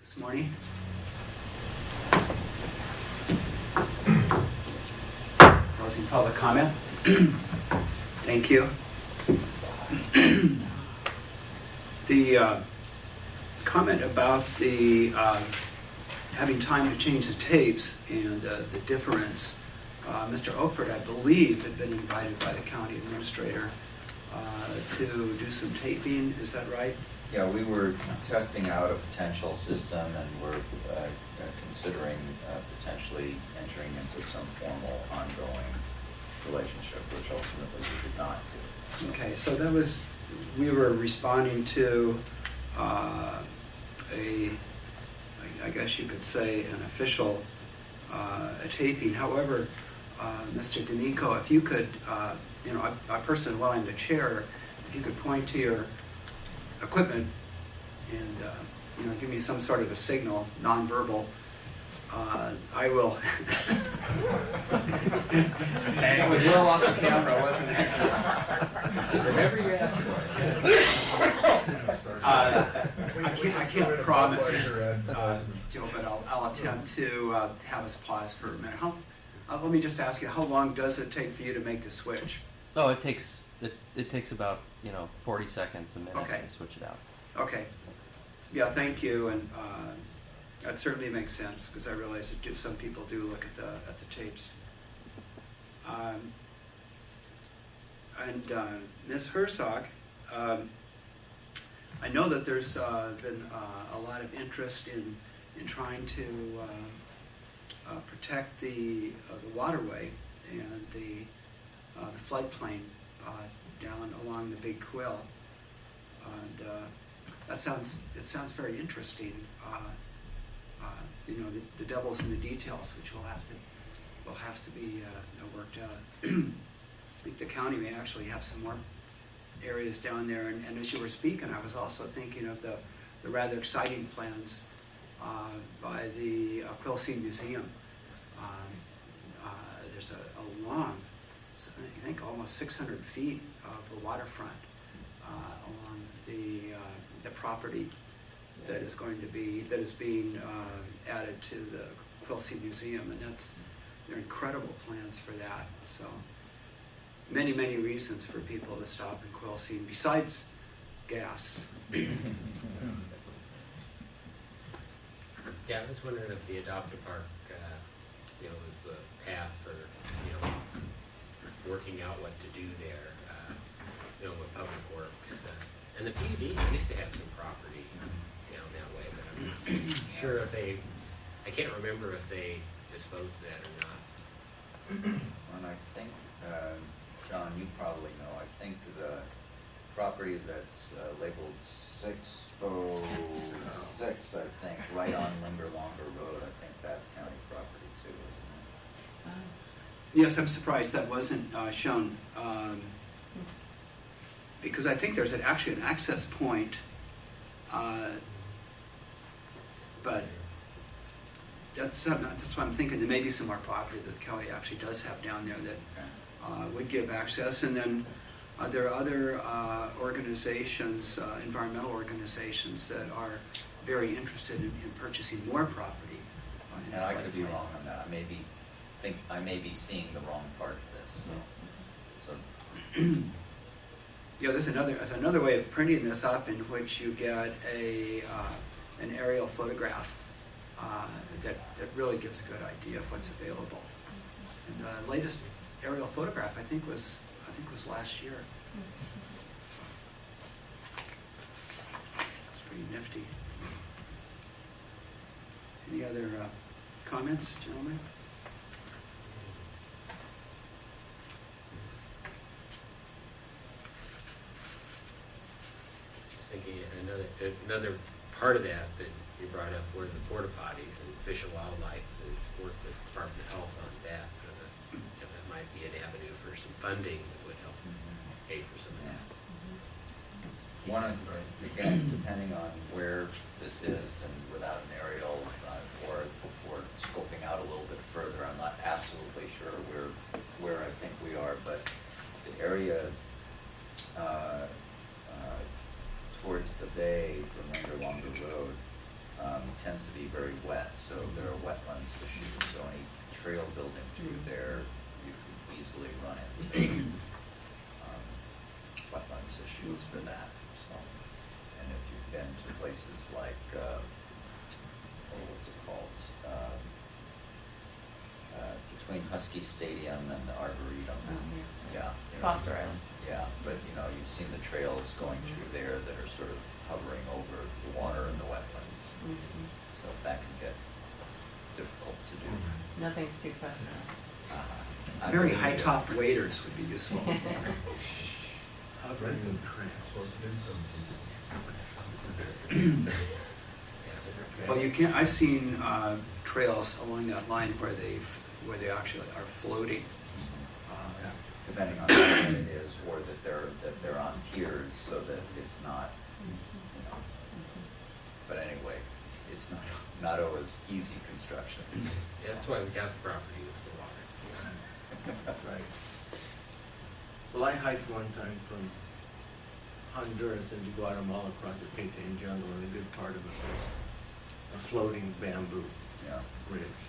this morning. Closing public comment. Thank you. The comment about the having time to change the tapes and the difference. Mr. Oakford, I believe, had been invited by the county administrator to do some taping. Is that right? Yeah, we were testing out a potential system, and we're considering potentially entering into some formal ongoing relationship, which ultimately we did not do. Okay, so that was, we were responding to I guess you could say, an official taping. However, Mr. D'Amico, if you could, I personally, while I'm the chair, if you could point to your equipment and give me some sort of a signal, nonverbal, I will. It was well off the camera, wasn't it? Whatever you ask for. I can't promise, Joe, but I'll attempt to have us pause for a minute. Let me just ask you, how long does it take for you to make the switch? Oh, it takes about 40 seconds, a minute Okay. to switch it out. Okay. Yeah, thank you, and that certainly makes sense, because I realize that some people do look at the tapes. And Ms. Herzog, I know that there's been a lot of interest in trying to protect the waterway and the floodplain down along the Big Quill, and it sounds very interesting. The devil's in the details, which will have to be worked out. I think the county may actually have some more areas down there, and as you were speaking, I was also thinking of the rather exciting plans by the Quilcene Museum. There's a long, I think almost 600 feet of the waterfront along the property that is being added to the Quilcene Museum, and they're incredible plans for that. So many reasons for people to stop in Quilcene besides gas. Yeah, I was wondering if the adoptive park, was the path for, working out what to do there, with public works. And the PUD used to have some property down that way, but I'm not sure if I can't remember if they disposed of that or not. And I think, John, you probably know, I think the property that's labeled 606, I think, right on Linger Longer Road, I think that's county property too, isn't it? Yes, I'm surprised that wasn't shown, because I think there's actually an access point, but that's what I'm thinking. There may be some more property that the county actually does have down there that would give access, and then there are other organizations, environmental organizations, that are very interested in purchasing more property. And I could be wrong on that. I may be seeing the wrong part of this. So. Yeah, there's another way of printing this up in which you get an aerial photograph that really gives a good idea of what's available. And the latest aerial photograph I think was last year. It's pretty nifty. Any other comments, gentlemen? Just thinking another part of that you brought up were the porta potties and Fish and Wildlife. It's worked with the Department of Health on that. That might be an avenue for some funding that would help pay for some of that. Again, depending on where this is, and without an aerial or scoping out a little bit further, I'm not absolutely sure where I think we are, but the area towards the bay from Linger Longer Road tends to be very wet, so there are wetlands issues, so any trail building through there, you can easily run into wetlands issues for that, so. And if you've been to places like, what's it called? Between Husky Stadium and the Arboretum. Yeah. you know, Foster Island. Yeah, but you've seen the trails going through there that are sort of hovering over the water and the wetlands. So that can get difficult to do. Nothing's too tough now. Very high-top waders would be useful. Well, you can, I've seen trails along that line where they actually are floating. Depending on how it is, or that they're on piers so that it's not, But anyway, it's not always easy construction. That's why we got the property with the water. That's right. Well, I hiked one time from Honduras into Guatemala across the Paytane jungle, and a good part of it was a floating bamboo Yeah. bridge.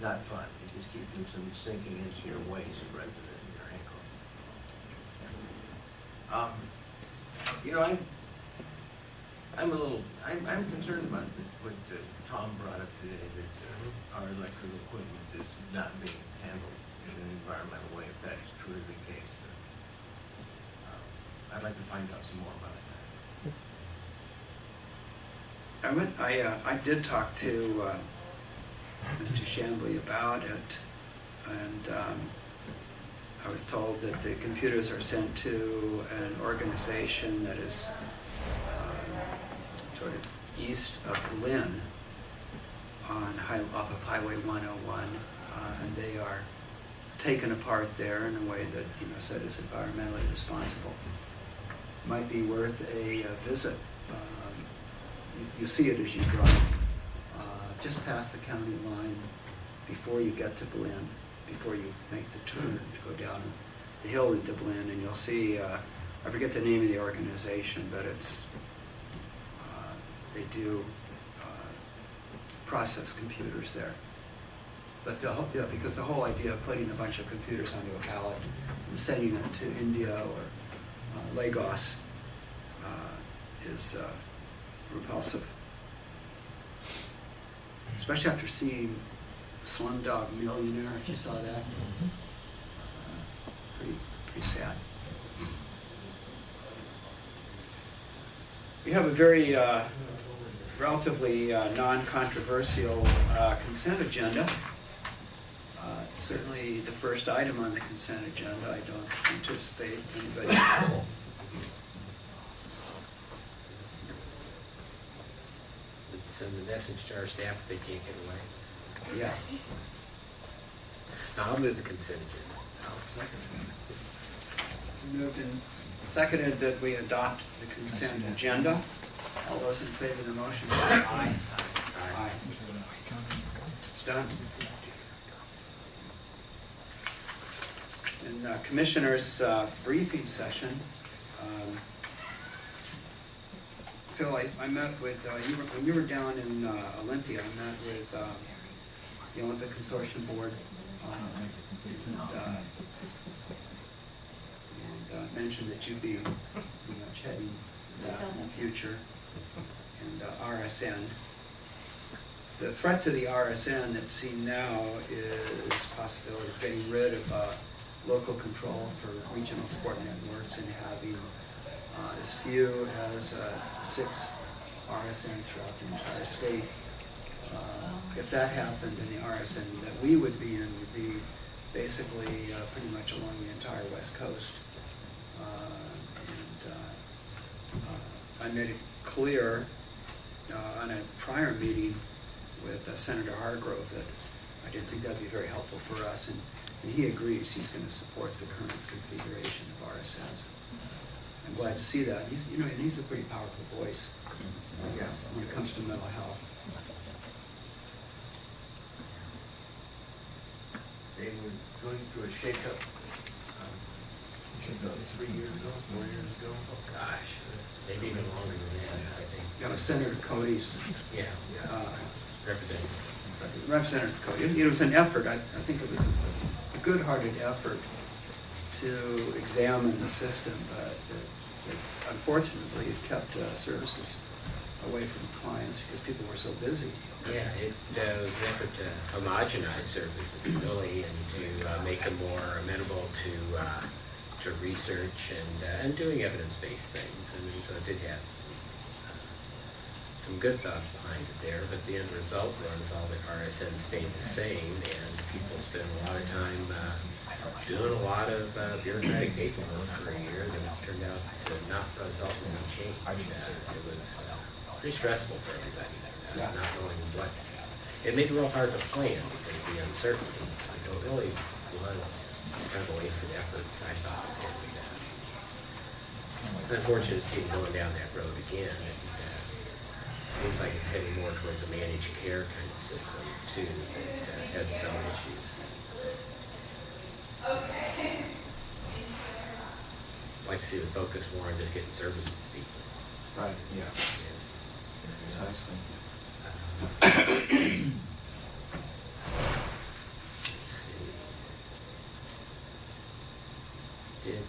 Not fun. You just keep them from sinking into your waist rather than your ankles. I'm concerned about what Tom brought up today, that our electrical equipment is not being handled in an environmental way, if that is truly the case. I'd like to find out some more about that. I did talk to Mr. Chambly about it, and I was told that the computers are sent to an organization that is sort of east of Lynn off of Highway 101, and they are taken apart there in a way that said is environmentally responsible. Might be worth a visit. You see it as you drive, just past the county line, before you get to Blinn, before you make the turn to go down the hill into Blinn, and you'll see, I forget the name of the organization, but it's, they do process computers there. But because the whole idea of putting a bunch of computers onto a pallet and sending it to India or Lagos is repulsive. Especially after seeing Slumdog Millionaire, if you saw that. Pretty sad. We have a very relatively non-controversial consent agenda. Certainly the first item on the consent agenda, I don't anticipate anybody. Send the message to our staff if they can't get away. Yeah. Now, I'll move the consent agenda. It's moved and seconded that we adopt the consent agenda. All those in favor of the motion say aye. Aye. It's done. In Commissioner's briefing session, Phil, I met with, when you were down in Olympia, I met with the Olympic Consortium Board and mentioned that you'd be pretty much heading that in the future, and RSN. The threat to the RSN that's seen now is possibility of getting rid of local control for regional sport networks and having as few as 6 RSNs throughout the entire state. If that happened, then the RSN that we would be in would be basically pretty much along the entire West Coast. I made it clear on a prior meeting with Senator Hargrove that I didn't think that'd be very helpful for us, and he agrees. He's going to support the current configuration of RSNs. I'm glad to see that. He's, and he's a pretty powerful voice when it comes to mental health. They were going through a shakeup 3 years ago, 4 years ago. Oh, gosh, maybe even longer than that, I think. Senator Cody's, Yeah, uh, representing. Representative Cody, it was an effort, I think it was a good-hearted effort to examine the system, but unfortunately, it kept services away from clients because people were so busy. Yeah, it was an effort to homogenize services really and to make them more amenable to research and doing evidence-based things. I mean, so it did have some good thoughts behind it there, but the end result was all the RSN stayed the same, and people spent a lot of time doing a lot of bureaucratic paperwork for a year, and it turned out to not result in any change. It was pretty stressful for everybody, not knowing what. It made it real hard to plan because of the uncertainty. So it really was kind of a wasted effort, I thought. And it's unfortunate to see it going down that road again. Seems like it's heading more towards a managed care kind of system too, that has its own issues. I'd like to see the focus more on just getting services to people. Right, yeah, And, precisely. let's see. Did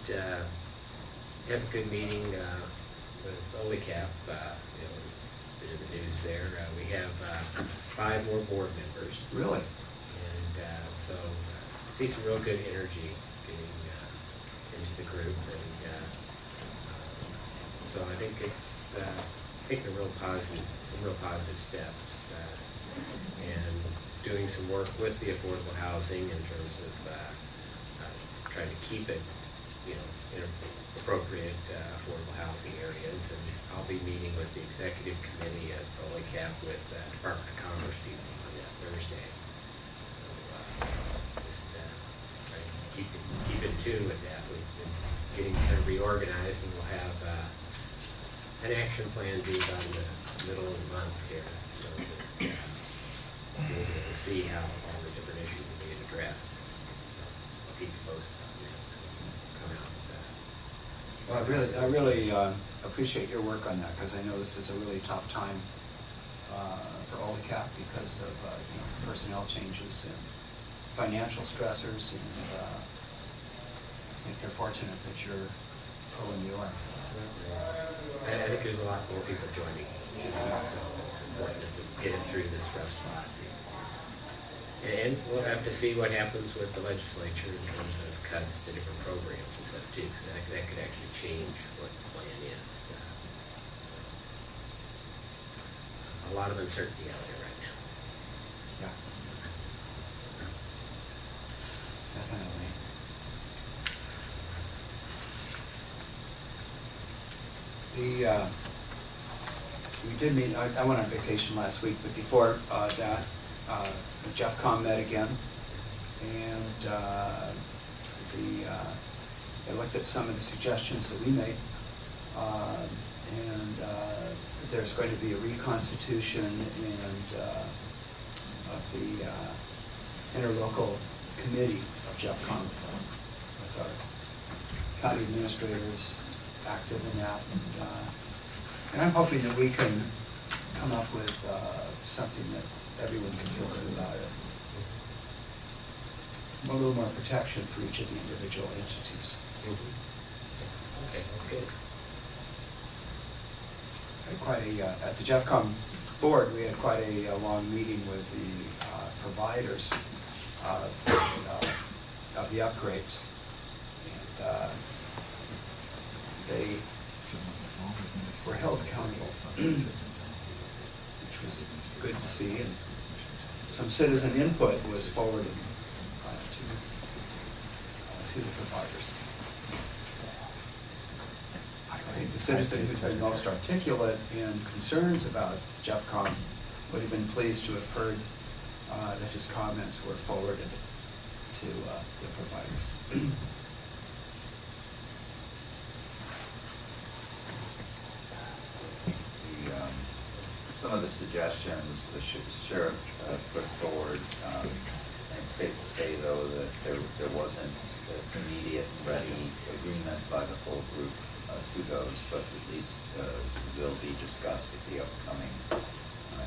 have a good meeting with OLICAP, bit of the news there. We have 5 more board members. Really? And so see some real good energy getting into the group, and so I think it's taking some real positive steps, and doing some work with the affordable housing in terms of trying to keep it, in appropriate affordable housing areas. And I'll be meeting with the executive committee at OLICAP with Department of Commerce people on that Thursday. So just try to keep in tune with that. We've been getting kind of reorganized, and we'll have an action plan due by the middle of the month here. So we'll see how all the different issues will be addressed. I'll keep you posted on that. Come out with that. Well, I really appreciate your work on that, because I know this is a really tough time for OLICAP because of personnel changes and financial stressors, and I think they're fortunate that you're pulling the oar. I think there's a lot more people joining, so it's important just to get it through this rough spot. And we'll have to see what happens with the legislature in terms of cuts to different programs and stuff too, because that could actually change what the plan is. So, a lot of uncertainty out there right now. Yeah. Definitely. We did meet, I went on vacation last week, but before that, Jeff Com met again, and they looked at some of the suggestions that we made, and there's going to be a reconstitution and of the interlocal committee of Jeff Com with our county administrators active in that, and I'm hoping that we can come up with something that everyone can feel good about it. A little more protection for each of the individual entities. Okay, that's good. Had quite at the JeffCom board, we had quite a long meeting with the providers of the upgrades. And they were held accountable, which was good to see. And some citizen input was forwarded to the providers. I think the citizen who's been most articulate in concerns about JeffCom would have been pleased to have heard that his comments were forwarded to the providers. Some of the suggestions the sheriff put forward, and it's safe to say though that there wasn't immediate ready agreement by the full group to those, but at least will be discussed at the upcoming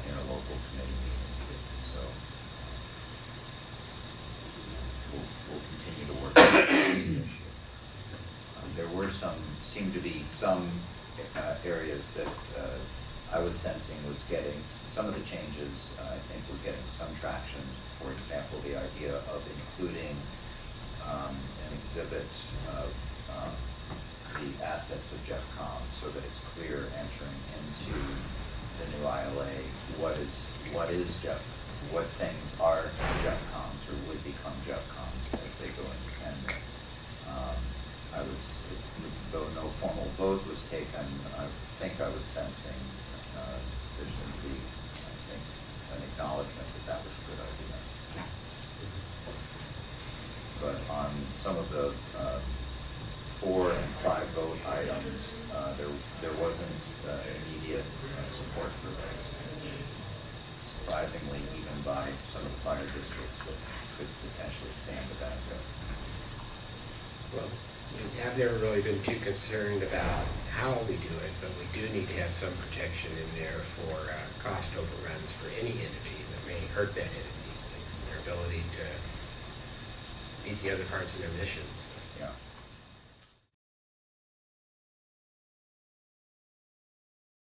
interlocal committee meeting. So we'll continue to work on the issue. There were seemed to be some areas that I was sensing was getting, some of the changes, I think were getting some traction. For example, the idea of including an exhibit of the assets of Jeffcom, so that it's clear entering into the new ILA what is what things are Jeffcoms or would become Jeffcoms as they go independent. Though no formal vote was taken, I think I was sensing there seemed to be, I think, an acknowledgement that was a good idea. But on some of the 4 and 5 vote items, there wasn't immediate support for those. Surprisingly, even by some of the fire districts that could potentially stand to benefit. Well, I've never really been too concerned about how we do it, but we do need to have some protection in there for cost overruns for any entity that may hurt that entity, and their ability to meet the other parts of their mission. Yeah.